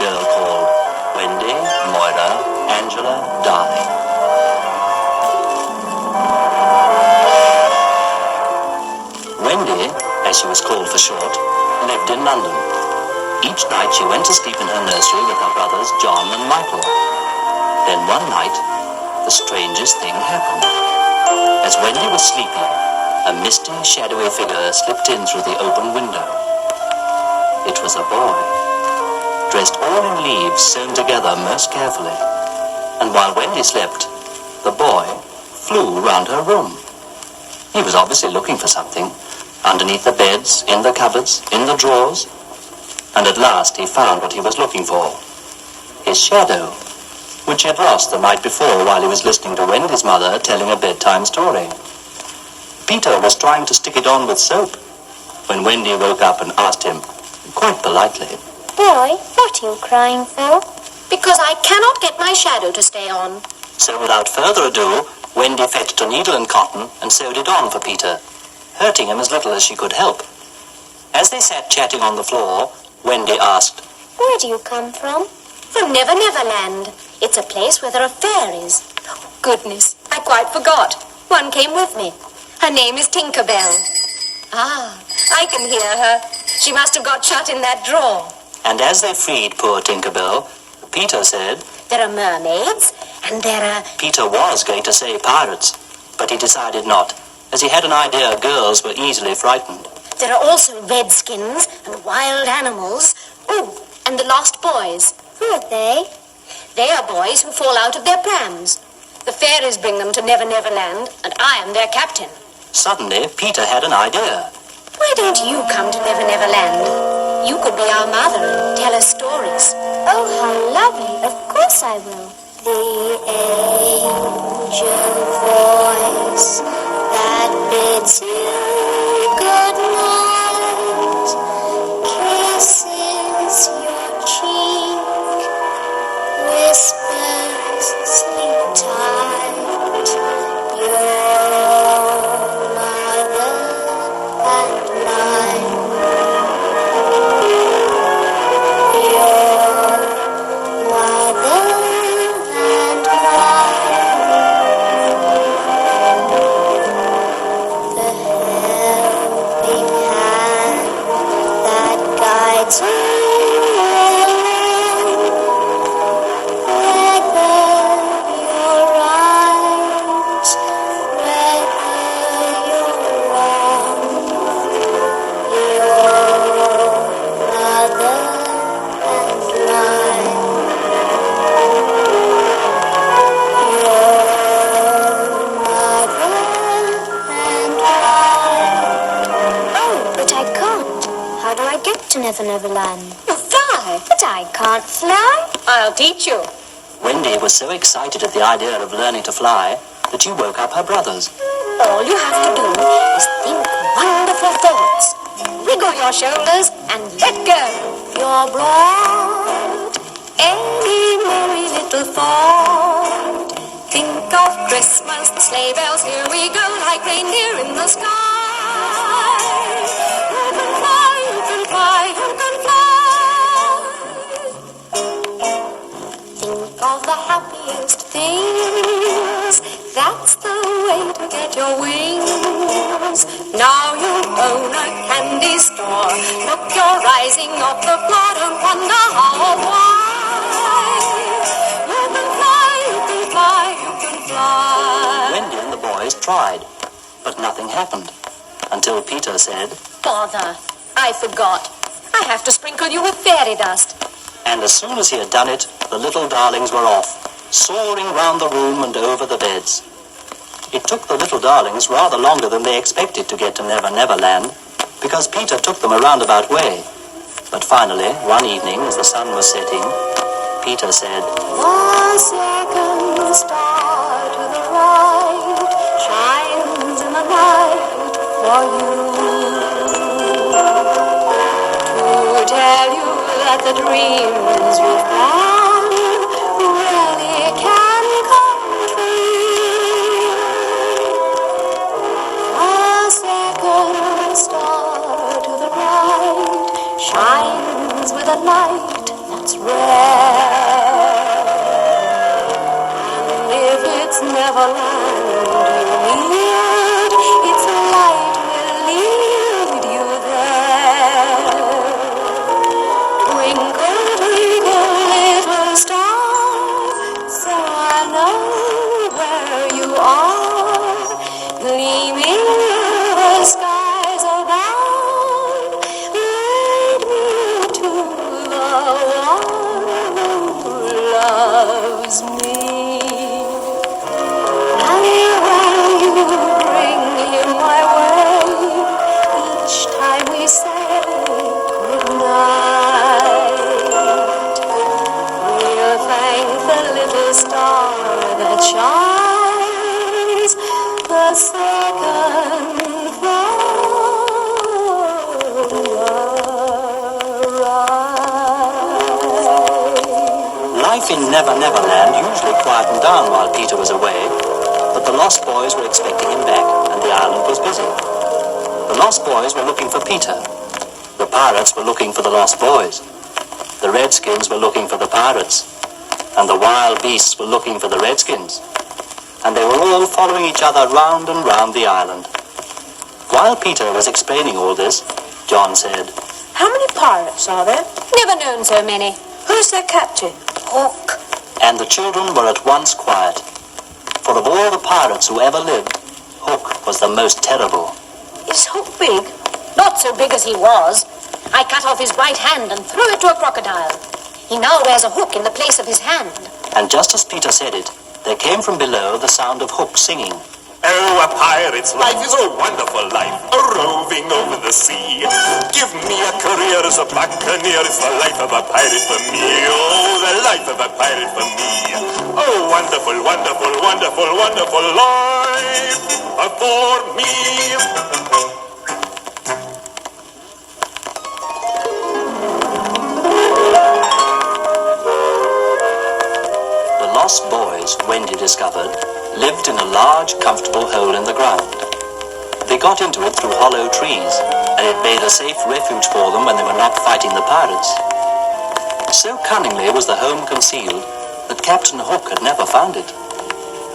girl called Wendy, Moira, Angela, Darling. Wendy, as she was called for short, lived in London. Each night she went to sleep in her nursery with her brothers John and Michael. Then one night, the strangest thing happened. As Wendy was sleeping, a misty, shadowy figure slipped in through the open window. It was a boy, dressed all in leaves sewn together most carefully. And while Wendy slept, the boy flew round her room. He was obviously looking for something, underneath the beds, in the cupboards, in the drawers, and at last he found what he was looking for. His shadow, which he had lost the night before while he was listening to Wendy's mother telling a bedtime story. Peter was trying to stick it on with soap when Wendy woke up and asked him, quite politely, "Boy, what are you crying for?" "Because I cannot get my shadow to stay on." So without further ado, Wendy fetched a needle and cotton and sewed it on for Peter, hurting him as little as she could help. As they sat chatting on the floor, Wendy asked, "Where do you come from?" "From Never Never Land. It's a place where there are fairies." Oh, goodness, I quite forgot. One came with me. Her name is Tinker Bell. Ah, I can hear her. She must have got shut in that drawer. And as they freed poor Tinker Bell, Peter said, "There are mermaids, and there are..." Peter was going to say pirates, but he decided not, as he had an idea girls were easily frightened. "There are also redskins and wild animals. Oh, and the lost boys." "Who are they?" "They are boys who fall out of their prams. The fairies bring them to Never Never Land, and I am their captain." Suddenly, Peter had an idea. "Why don't you come to Never Never Land? You could be our mother and tell us stories." "Oh, how lovely. Of course I will." The angel voice that bids you good night kisses your cheek, whispers sleep tight. Your mother and mine. Your mother and mine. The helping hand that guides you will lend, whether you're right, whether you're wrong. Your mother and mine. Your mother and mine. Oh, but I can't. How do I get to Never Never Land? You fly. But I can't fly. I'll teach you. Wendy was so excited at the idea of learning to fly that she woke up her brothers. All you have to do is think wonderful thoughts. Wiggle your shoulders and let go. You're broad, airy, merry little thought. Think of Christmas, the sleigh bells, here we go, like reindeer in the sky. Who can fly, who can fly, who can fly? Think of the happiest things. That's the way to get your wings. Now you own a candy store. Look, you're rising off the floor. Don't wonder how or why. You can fly, you can fly, you can fly. Wendy and the boys tried, but nothing happened, until Peter said, Bother, I forgot. I have to sprinkle you with fairy dust. and as soon as he had done it, the little darlings were off, soaring round the room and over the beds. It took the little darlings rather longer than they expected to get to Never Never Land, because Peter took them a roundabout way. But finally, one evening, as the sun was setting, Peter said, The second star to the right shines in the night for you, to tell you that the dreams you've had really can come true. The second star to the right shines with a light that's rare taken from the ride. Life in Never Never Land usually quietened down while Peter was away, but the Lost Boys were expecting him back, and the island was busy. The Lost Boys were looking for Peter. The pirates were looking for the Lost Boys. The Redskins were looking for the pirates. And the wild beasts were looking for the Redskins. And they were all following each other round and round the island. While Peter was explaining all this, John said, How many pirates are there? Never known so many. Who's their captain? Hook. And the children were at once quiet. For of all the pirates who ever lived, Hook was the most terrible. Is Hook big? Not so big as he was. I cut off his right hand and threw it to a crocodile. He now wears a hook in the place of his hand. And just as Peter said it, there came from below the sound of Hook singing. Oh, a pirate's life is a wonderful life, a roving over the sea. Give me a career as a buccaneer, it's the life of a pirate for me. Oh, the life of a pirate for me. Oh, wonderful, wonderful, wonderful, wonderful life for me. The Lost Boys, Wendy discovered, lived in a large, comfortable hole in the ground. They got into it through hollow trees, and it made a safe refuge for them when they were not fighting the pirates. So cunningly was the home concealed that Captain Hook had never found it,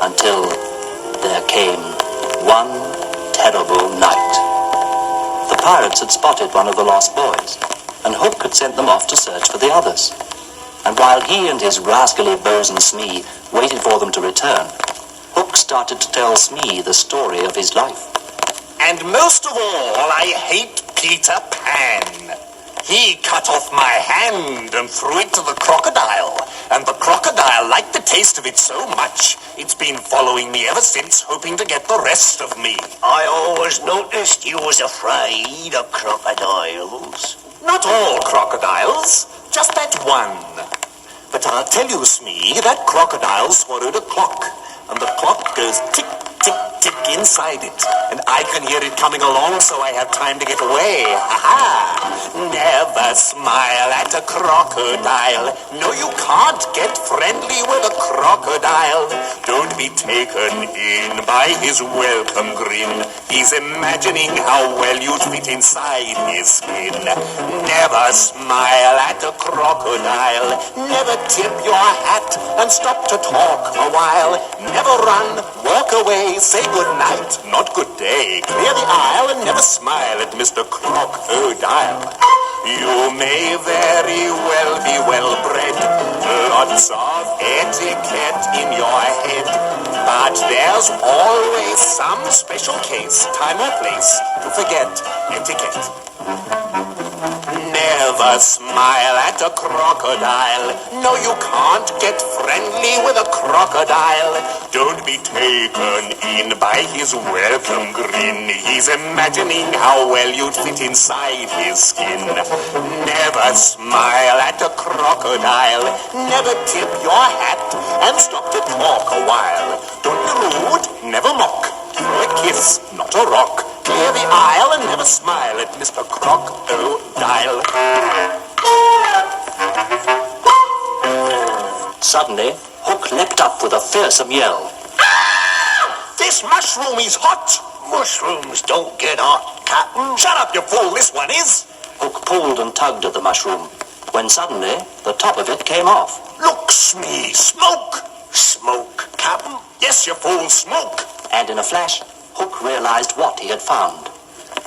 until there came one terrible night. The pirates had spotted one of the Lost Boys, and Hook had sent them off to search for the others. And while he and his rascally bosun Smee waited for them to return, Hook started to tell Smee the story of his life. And most of all, I hate Peter Pan. He cut off my hand and threw it to the crocodile. And the crocodile liked the taste of it so much, it's been following me ever since, hoping to get the rest of me. I always noticed you was afraid of crocodiles. Not all crocodiles, just that one. But I'll tell you, Smee, that crocodile swallowed a clock, and the clock goes tick, tick, tick inside it, and I can hear it coming along, so I have time to get away. Ha-ha! Never smile at a crocodile. No, you can't get friendly with a crocodile. Don't be taken in by his welcome grin. He's imagining how well you'd fit inside his skin. Never smile at a crocodile. Never tip your hat and stop to talk a while. Never run, walk away, say good night, not good day. Clear the aisle and never smile at Mr. Crocodile. You may very well be well bred, lots of etiquette in your head, but there's always some special case, time or place, to forget etiquette. Never smile at a crocodile. No, you can't get friendly with a crocodile. Don't be taken in by his welcome grin. He's imagining how well you'd fit inside his skin. Never smile at a crocodile. Never tip your hat and stop to talk a while. Don't be rude, never mock. Throw a kiss, not a rock. Clear the aisle and never smile at Mr. Crocodile. Suddenly, Hook leapt up with a fearsome yell. This mushroom is hot. Mushrooms don't get hot, Captain. Shut up, you fool, this one is. Hook pulled and tugged at the mushroom, when suddenly the top of it came off. Look, Smee, smoke. Smoke, Captain. Yes, you fool, smoke. And in a flash, Hook realized what he had found.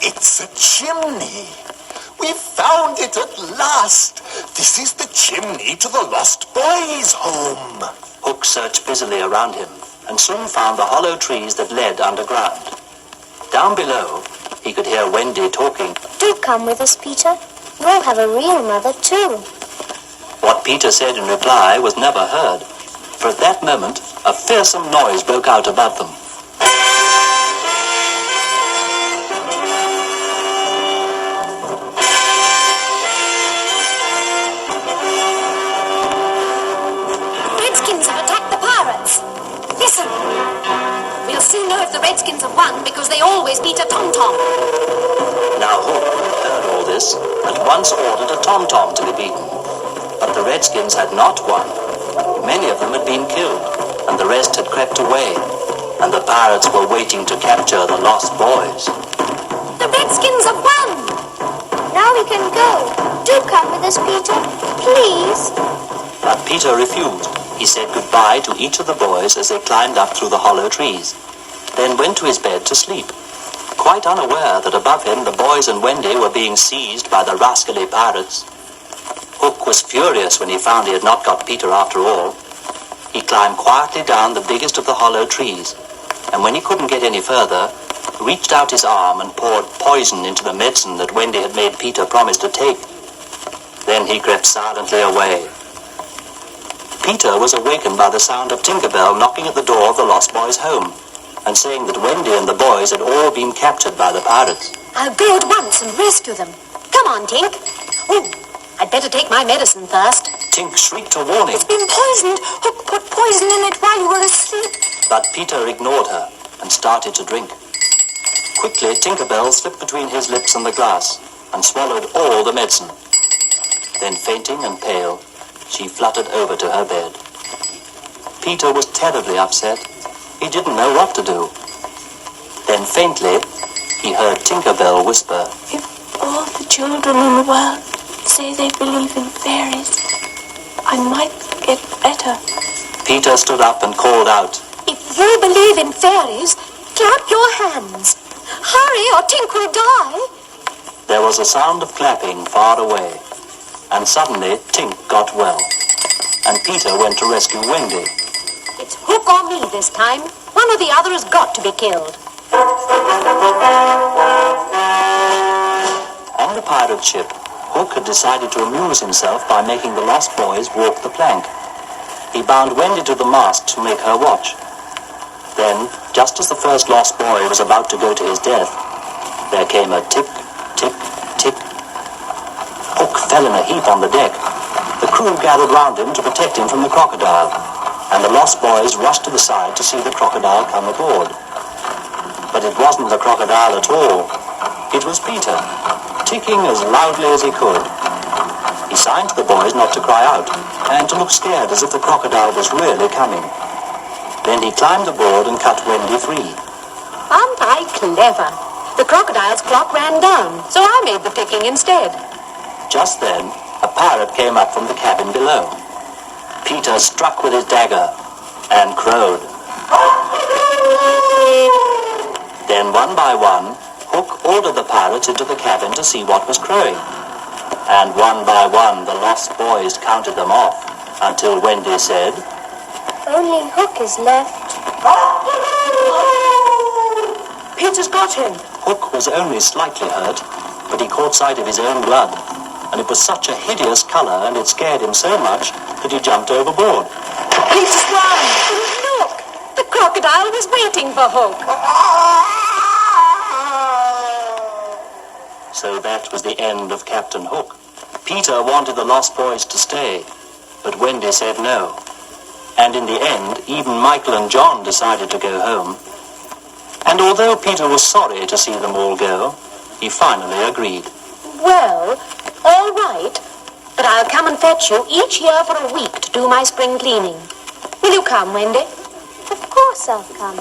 It's a chimney. We found it at last. This is the chimney to the Lost Boys' home. Hook searched busily around him and soon found the hollow trees that led underground. Down below, he could hear Wendy talking. Do come with us, Peter. You'll have a real mother, too. What Peter said in reply was never heard, for at that moment, a fearsome noise broke out above them. Redskins have attacked the pirates. Listen. We'll soon know if the Redskins have won because always beat a tom-tom. Now Hook, who heard all this, at once ordered a tom-tom to be beaten. But the Redskins had not won. Many of them had been killed, and the rest had crept away, and the pirates were waiting to capture the lost boys. The Redskins have won! Now we can go. Do come with us, Peter. Please. But Peter refused. He said goodbye to each of the boys as they climbed up through the hollow trees, then went to his bed to sleep, quite unaware that above him the boys and Wendy were being seized by the rascally pirates. Hook was furious when he found he had not got Peter after all. He climbed quietly down the biggest of the hollow trees, and when he couldn't get any further, reached out his arm and poured poison into the medicine that Wendy had made Peter promise to take. Then he crept silently away. Peter was awakened by the sound of Tinker Bell knocking at the door of the lost boys' home, and saying that Wendy and the boys had all been captured by the pirates. I'll go at once and rescue them. Come on, Tink. Oh, I'd better take my medicine first. Tink shrieked a warning, It's been poisoned. Hook put poison in it while you were asleep. but Peter ignored her and started to drink. Quickly, Tinker Bell slipped between his lips and the glass and swallowed all the medicine. Then, fainting and pale, she fluttered over to her bed. Peter was terribly upset. He didn't know what to do. Then, faintly, he heard Tinker Bell whisper, If all the children in the world say they believe in fairies, I might get better. Peter stood up and called out. If you believe in fairies, clap your hands. Hurry or Tink will die. There was a sound of clapping far away, and suddenly Tink got well, and Peter went to rescue Wendy. It's Hook or me this time. One or the other has got to be killed. On the pirate ship, Hook had decided to amuse himself by making the lost boys walk the plank. He bound Wendy to the mast to make her watch. Then, just as the first lost boy was about to go to his death, there came a tick, tick, tick. Hook fell in a heap on the deck. The crew gathered round him to protect him from the crocodile, and the lost boys rushed to the side to see the crocodile come aboard. But it wasn't the crocodile at all. It was Peter, ticking as loudly as he could. He signed to the boys not to cry out, and to look scared as if the crocodile was really coming. Then he climbed aboard and cut Wendy free. Aren't I clever? The crocodile's clock ran down, so I made the ticking instead. Just then, a pirate came up from the cabin below. Peter struck with his dagger and crowed. Then, one by one, Hook ordered the pirates into the cabin to see what was crowing. And one by one, the lost boys counted them off, until Wendy said, Only Hook is left. Peter's got him. Hook was only slightly hurt, but he caught sight of his own blood, and it was such a hideous colour, and it scared him so much that he jumped overboard. Peter's won. Look, the crocodile was waiting for Hook. So that was the end of Captain Hook. Peter wanted the lost boys to stay, but Wendy said no. And in the end, even Michael and John decided to go home. And although Peter was sorry to see them all go, he finally agreed. Well, all right, but I'll come and fetch you each year for a week to do my spring cleaning. Will you come, Wendy? Of course I'll come.